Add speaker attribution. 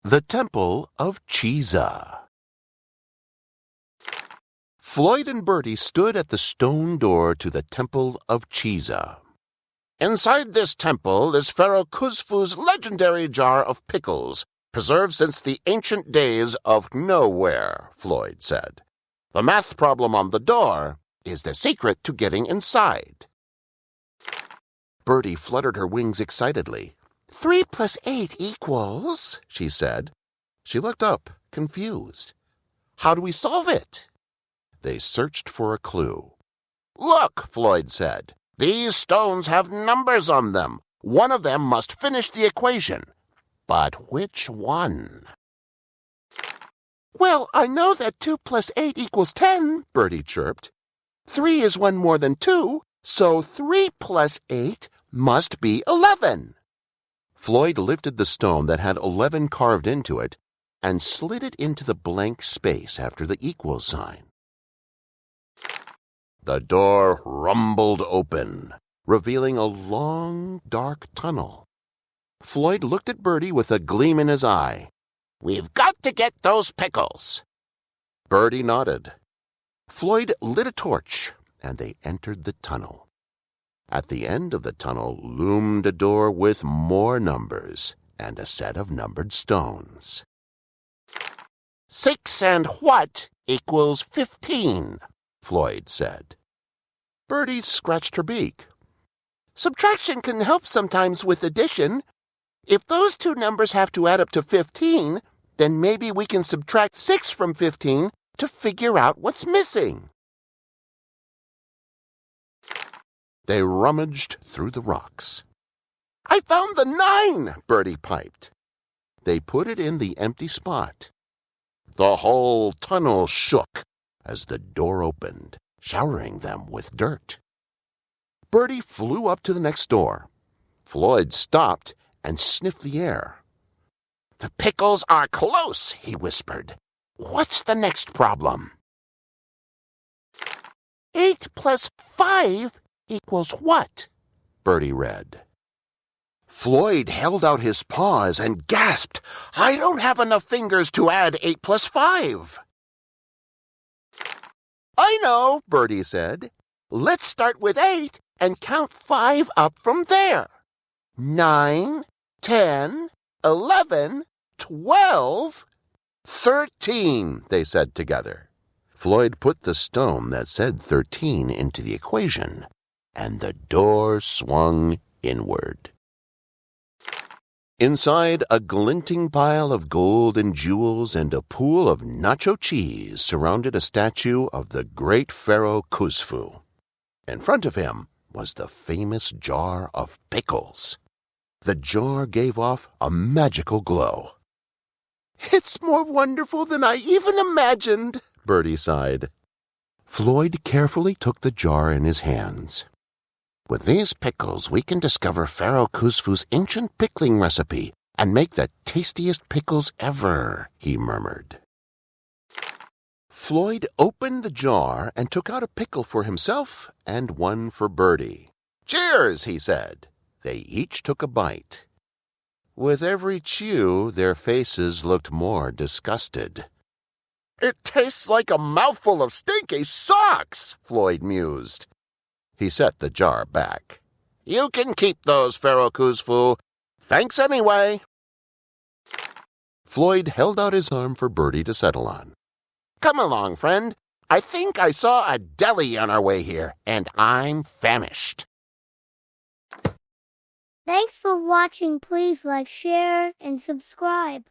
Speaker 1: The Temple of Cheeza. Floyd and Birdee stood at the stone door to the Temple of Cheeza. "Inside this temple is Pharaoh Khusfu's legendary jar of pickles, preserved since the ancient days of nowhere," Floyd said. "The math problem on the door is the secret to getting inside." Birdee fluttered her wings excitedly. 3 + 8 equals, she said. She looked up, confused. "How do we solve it?" They searched for a clue. "Look," Floyd said. "These stones have numbers on them. One of them must finish the equation. But which one?" "Well, I know that 2 + 8 = 10, Birdee chirped. 3 is one more than 2, so 3 + 8 must be 11. Floyd lifted the stone that had 11 carved into it and slid it into the blank space after the equal sign. The door rumbled open, revealing a long, dark tunnel. Floyd looked at Birdee with a gleam in his eye. "We've got to get those pickles." Birdee nodded. Floyd lit a torch, and they entered the tunnel. At the end of the tunnel loomed a door with more numbers and a set of numbered stones. 6 and what equals 15, Floyd said. Birdee scratched her beak. "Subtraction can help sometimes with addition. If those two numbers have to add up to 15, then maybe we can subtract 6 from 15 to figure out what's missing." They rummaged through the rocks. "I found the 9, Birdee piped. They put it in the empty spot. The whole tunnel shook as the door opened, showering them with dirt. Birdee flew up to the next door. Floyd stopped and sniffed the air. "The pickles are close," he whispered. "What's the next problem?" 8 + 5 equals what? Birdee read. Floyd held out his paws and gasped, "I don't have enough fingers to add 8 + 5. "I know," Birdee said. "Let's start with 8 and count 5 up from there. 9, 10, 11, 12, 13, they said together. Floyd put the stone that said 13 into the equation, and the door swung inward. Inside, a glinting pile of gold and jewels and a pool of nacho cheese surrounded a statue of the great Pharaoh Khusfu. In front of him was the famous jar of pickles. The jar gave off a magical glow. "It's more wonderful than I even imagined," Birdee sighed. Floyd carefully took the jar in his hands. "With these pickles, we can discover Pharaoh Khusfu's ancient pickling recipe and make the tastiest pickles ever," he murmured. Floyd opened the jar and took out a pickle for himself and one for Birdee. "Cheers," he said. They each took a bite. With every chew, their faces looked more disgusted. "It tastes like a mouthful of stinky socks," Floyd mused. He set the jar back. "You can keep those, Pharaoh Khusfu. Thanks anyway." Floyd held out his arm for Birdee to settle on. "Come along, friend. I think I saw a deli on our way here, and I'm famished."
Speaker 2: Thanks for watching. Please like, share, and subscribe.